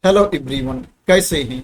Hello everyone, कैसे हैं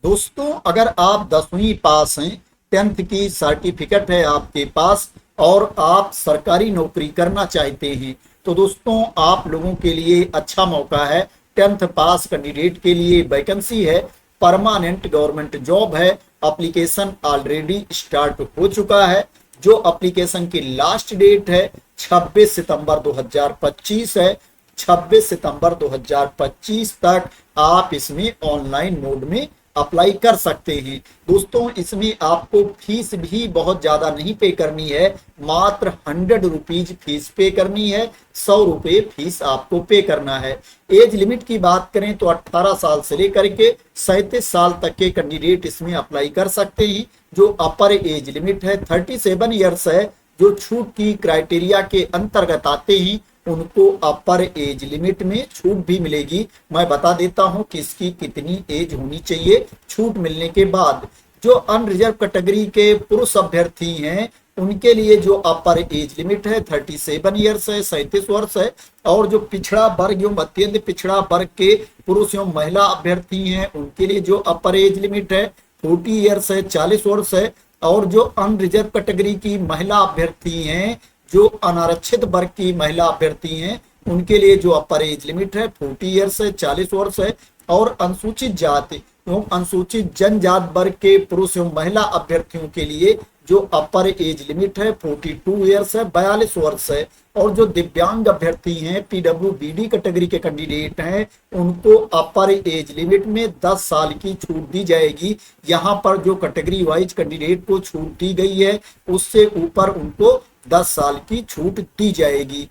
दोस्तों। अगर आप 10वीं पास हैं, 10th की सर्टिफिकेट है आपके पास और आप सरकारी नौकरी करना चाहते हैं तो दोस्तों आप लोगों के लिए अच्छा मौका है। 10th पास कैंडिडेट के लिए वैकेंसी है, परमानेंट गवर्नमेंट जॉब है। एप्लीकेशन ऑलरेडी स्टार्ट हो चुका है। जो एप्लीकेशन की लास्ट डेट है 26 सितंबर 2025 है। 26 सितंबर 2025 तक आप इसमें ऑनलाइन मोड में अप्लाई कर सकते हैं। दोस्तों इसमें आपको फीस भी बहुत ज्यादा नहीं पे करनी है, मात्र 100 रुपीज फीस पे करनी है। 100 रुपये फीस आपको पे करना है। एज लिमिट की बात करें तो 18 साल से लेकर के 37 साल तक के कैंडिडेट इसमें अप्लाई कर सकते हैं। जो अपर एज लिमिट है 37 ईयर्स है। जो छूट की क्राइटेरिया के अंतर्गत आते हैं उनको अपर एज लिमिट में छूट भी मिलेगी। मैं बता देता हूं कि इसकी कितनी एज होनी चाहिए छूट मिलने के बाद। जो अनरिजर्व कैटेगरी के पुरुष अभ्यर्थी हैं उनके लिए जो अपर एज लिमिट है 37 ईयर्स है, 37 वर्ष है। और जो पिछड़ा वर्ग एवं अत्यंत पिछड़ा वर्ग के पुरुष एवं महिला अभ्यर्थी हैं उनके लिए जो अपर एज लिमिट है 40 ईयर्स है, 40 वर्ष है। और जो अनरिजर्व कैटेगरी की महिला अभ्यर्थी हैं, जो अनारक्षित वर्ग की महिला अभ्यर्थी हैं उनके लिए जो अपर एज लिमिट है 40 ईयर्स है, 40 वर्ष है। और अनुसूचित जाति एवं अनुसूचित जनजाति वर्ग के पुरुष एवं महिला अभ्यर्थियों के लिए जो अपर एज लिमिट है 42 ईयर्स है, 42 वर्ष है। और जो दिव्यांग अभ्यर्थी हैं पीडब्ल्यूबीडी कैटेगरी के कैंडिडेट हैं उनको अपर एज लिमिट में 10 साल की छूट दी जाएगी। यहाँ पर जो कैटेगरी वाइज कैंडिडेट को छूट दी गई है उससे ऊपर उनको 10 साल की छूट दी जाएगी।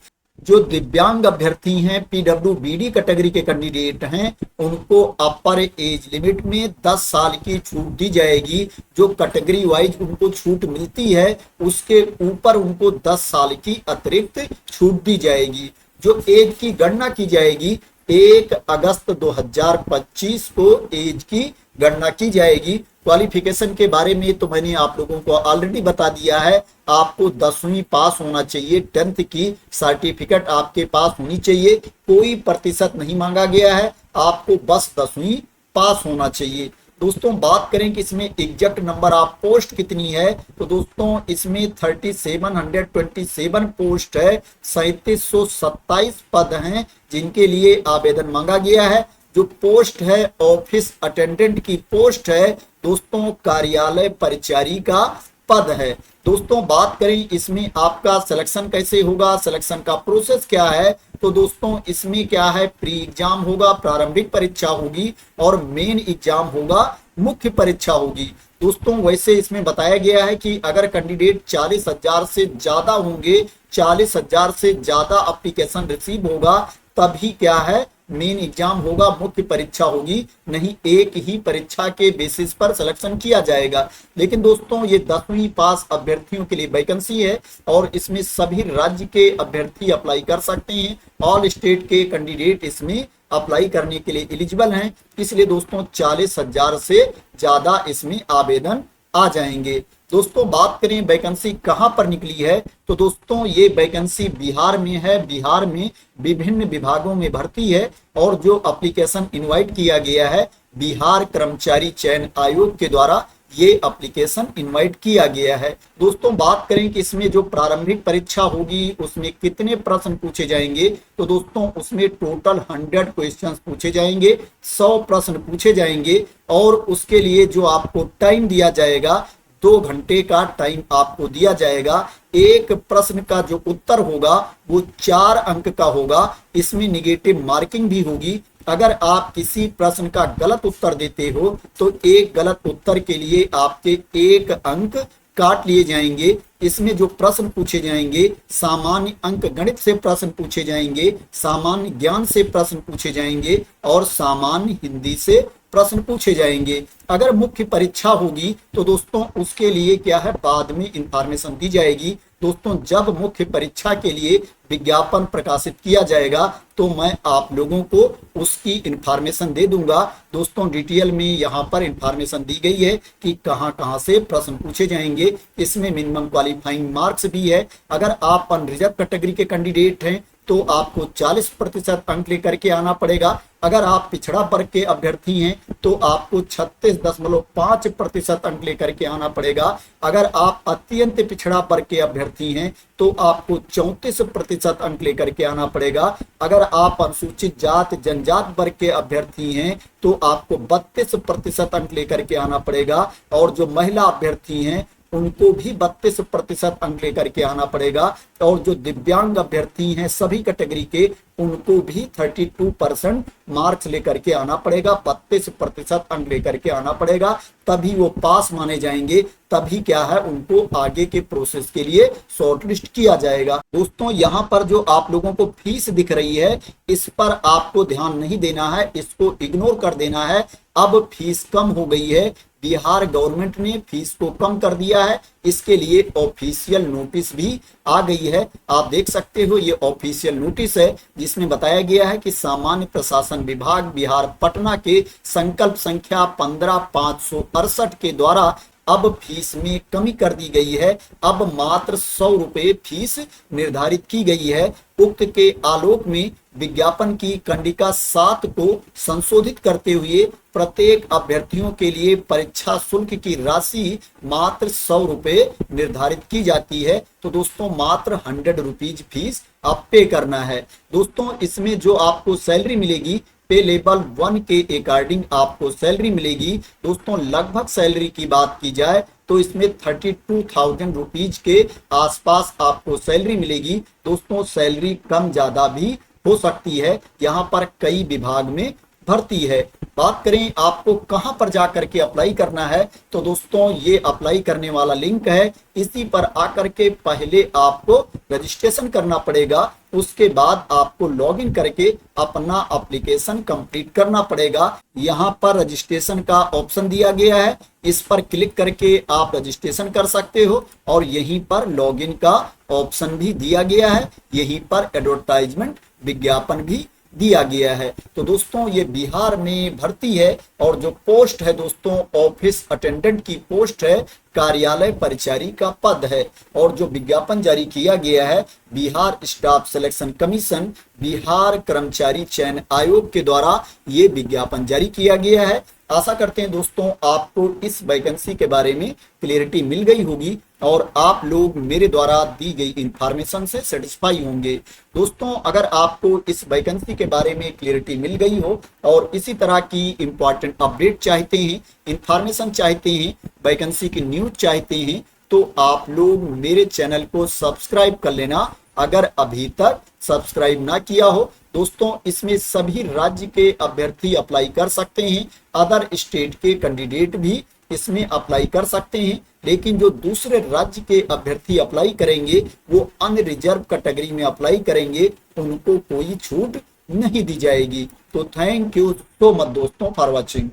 जो दिव्यांग अभ्यर्थी हैं पीडब्ल्यूबीडी कैटेगरी के कैंडिडेट हैं उनको अपर एज लिमिट में 10 साल की छूट दी जाएगी। जो कैटेगरी वाइज उनको छूट मिलती है उसके ऊपर उनको 10 साल की अतिरिक्त छूट दी जाएगी। जो एज की गणना की जाएगी 1 अगस्त 2025 को एज की गणना की जाएगी। क्वालिफिकेशन के बारे में तो मैंने आप लोगों को ऑलरेडी बता दिया है। आपको 10वीं पास होना चाहिए, 10th की सर्टिफिकेट आपके पास होनी चाहिए। कोई प्रतिशत नहीं मांगा गया है, आपको बस 10वीं पास होना चाहिए। दोस्तों बात करें कि इसमें एग्जैक्ट नंबर ऑफ पोस्ट कितनी है तो दोस्तों इसमें 3727 पोस्ट है। 3727 पद हैं जिनके लिए आवेदन मांगा गया है। जो पोस्ट है ऑफिस अटेंडेंट की पोस्ट है दोस्तों, कार्यालय परिचारी का पद है। दोस्तों बात करें इसमें आपका सिलेक्शन कैसे होगा, सिलेक्शन का प्रोसेस क्या है तो दोस्तों इसमें क्या है, प्री एग्जाम होगा, प्रारंभिक परीक्षा होगी और मेन एग्जाम होगा, मुख्य परीक्षा होगी। दोस्तों वैसे इसमें बताया गया है कि अगर कैंडिडेट 40,000 से ज्यादा होंगे, 40,000 से ज्यादा एप्लीकेशन रिसीव होगा तभी क्या है मेन एग्जाम होगा, मुख्य परीक्षा होगी। नहीं एक ही परीक्षा के बेसिस पर सिलेक्शन किया जाएगा। लेकिन दोस्तों ये 10वीं पास अभ्यर्थियों के लिए वैकेंसी है और इसमें सभी राज्य के अभ्यर्थी अप्लाई कर सकते हैं। ऑल स्टेट के कैंडिडेट इसमें अप्लाई करने के लिए एलिजिबल हैं। इसलिए दोस्तों 40,000 से ज्यादा इसमें आवेदन आ जाएंगे। दोस्तों बात करें वैकेंसी कहां पर निकली है तो दोस्तों ये वैकेंसी बिहार में है। बिहार में विभिन्न विभागों में भर्ती है और जो एप्लीकेशन इनवाइट किया गया है बिहार कर्मचारी चयन आयोग के द्वारा ये एप्लीकेशन इनवाइट किया गया है। दोस्तों बात करें कि इसमें जो प्रारंभिक परीक्षा होगी उसमें कितने प्रश्न पूछे जाएंगे तो दोस्तों उसमें टोटल 100 क्वेश्चंस पूछे जाएंगे, 100 प्रश्न पूछे जाएंगे। और उसके लिए जो आपको टाइम दिया जाएगा 2 घंटे का टाइम आपको दिया जाएगा। एक प्रश्न का जो उत्तर होगा वो 4 अंक का होगा। इसमें निगेटिव मार्किंग भी होगी। अगर आप किसी प्रश्न का गलत उत्तर देते हो तो एक गलत उत्तर के लिए आपके 1 अंक काट लिए जाएंगे। इसमें जो प्रश्न पूछे जाएंगे सामान्य अंक गणित से प्रश्न पूछे जाएंगे, सामान्य ज्ञान से प्रश्न पूछे जाएंगे और सामान्य हिंदी से प्रश्न पूछे जाएंगे। अगर मुख्य परीक्षा होगी तो दोस्तों उसके लिए क्या है बाद में इंफॉर्मेशन दी जाएगी। दोस्तों जब मुख्य परीक्षा के लिए विज्ञापन प्रकाशित किया जाएगा तो मैं आप लोगों को उसकी इंफॉर्मेशन दे दूंगा। दोस्तों डिटेल में यहाँ पर इंफॉर्मेशन दी गई है कि कहाँ कहाँ से प्रश्न पूछे जाएंगे। इसमें मिनिमम क्वालिफाइंग मार्क्स भी है। अगर आप अनरिजर्व कैटेगरी के कैंडिडेट हैं तो आपको 40% अंक लेकर के आना पड़ेगा। अगर आप पिछड़ा वर्ग के अभ्यर्थी हैं तो आपको 36.5% अंक लेकर के आना पड़ेगा। अगर आप अत्यंत पिछड़ा वर्ग के अभ्यर्थी हैं तो आपको 34% अंक लेकर के आना पड़ेगा। अगर आप अनुसूचित जात जनजात वर्ग के अभ्यर्थी हैं तो आपको 32% अंक लेकर के आना पड़ेगा। और जो महिला अभ्यर्थी हैं उनको भी 32% अंक लेकर के आना पड़ेगा। और जो दिव्यांग अभ्यर्थी हैं सभी कैटेगरी के, उनको भी 32% मार्क्स लेकर के आना पड़ेगा, 32% अंक लेकर के आना पड़ेगा, तभी वो पास माने जाएंगे। तभी क्या है, उनको आगे के प्रोसेस के लिए शॉर्टलिस्ट किया जाएगा। दोस्तों यहाँ पर जो आप लोगों को फीस दिख रही है, इस पर आपको ध्यान नहीं देना है, इसको इग्नोर कर देना है। अब फीस कम हो गई है, बिहार गवर्नमेंट ने फीस को कम कर दिया है। इसके लिए ऑफिशियल नोटिस भी आ गई है। आप देख सकते हो, ये ऑफिशियल नोटिस है जिसमें बताया गया है कि सामान्य प्रशासन विभाग बिहार पटना के संकल्प संख्या 15,568 के द्वारा अब फीस में कमी कर दी गई है। अब मात्र 100 रुपए फीस निर्धारित की गई है। उक्त के आलोक में विज्ञापन की कंडिका 7 को संशोधित करते हुए प्रत्येक अभ्यर्थियों के लिए परीक्षा शुल्क की राशि मात्र 100 रुपए निर्धारित की जाती है। तो दोस्तों मात्र 100 रुपीज फीस आप पे करना है। दोस्तों इसमें जो आपको सैलरी मिलेगी, पे लेवल 1 के अकॉर्डिंग आपको सैलरी मिलेगी। दोस्तों लगभग सैलरी की बात की जाए तो इसमें 32,000 रुपीज के आसपास आपको सैलरी मिलेगी। दोस्तों सैलरी कम ज्यादा भी हो सकती है, यहाँ पर कई विभाग में भर्ती है। बात करें आपको कहां पर जाकर के अप्लाई करना है, तो दोस्तों ये अप्लाई करने वाला लिंक है, इसी पर आकर के पहले आपको रजिस्ट्रेशन करना पड़ेगा। उसके बाद आपको लॉगिन करके अपना एप्लीकेशन कंप्लीट करना पड़ेगा। यहाँ पर रजिस्ट्रेशन का ऑप्शन दिया गया है, इस पर क्लिक करके आप रजिस्ट्रेशन कर सकते हो। और यहीं पर लॉगिन का ऑप्शन भी दिया गया है, यहीं पर एडवर्टाइजमेंट विज्ञापन भी दिया गया है। तो दोस्तों ये बिहार में भर्ती है और जो पोस्ट है दोस्तों ऑफिस अटेंडेंट की पोस्ट है, कार्यालय परिचारी का पद है। और जो विज्ञापन जारी किया गया है Bihar staff selection commission, Bihar कर्मचारी चयन आयोग के द्वारा ये विज्ञापन जारी किया गया है। आशा करते हैं दोस्तों आपको इस वैकेंसी के बारे में क्लियरिटी मिल गई होगी और आप लोग मेरे द्वारा दी गई इंफॉर्मेशन से सेटिस्फाई होंगे। दोस्तों अगर आपको इस वैकेंसी के बारे में क्लियरिटी मिल गई हो और इसी तरह की इंपॉर्टेंट अपडेट चाहते हैं, इंफॉर्मेशन चाहते हैं, वैकेंसी की न्यूज चाहते हैं, तो आप लोग मेरे चैनल को सब्सक्राइब कर लेना अगर अभी तक सब्सक्राइब ना किया हो। दोस्तों इसमें सभी राज्य के अभ्यर्थी अप्लाई कर सकते हैं, अदर स्टेट के कैंडिडेट भी इसमें अप्लाई कर सकते हैं, लेकिन जो दूसरे राज्य के अभ्यर्थी अप्लाई करेंगे वो अनरिजर्व कैटेगरी में अप्लाई करेंगे, उनको कोई छूट नहीं दी जाएगी। तो थैंक यू सो मच दोस्तों फॉर वॉचिंग।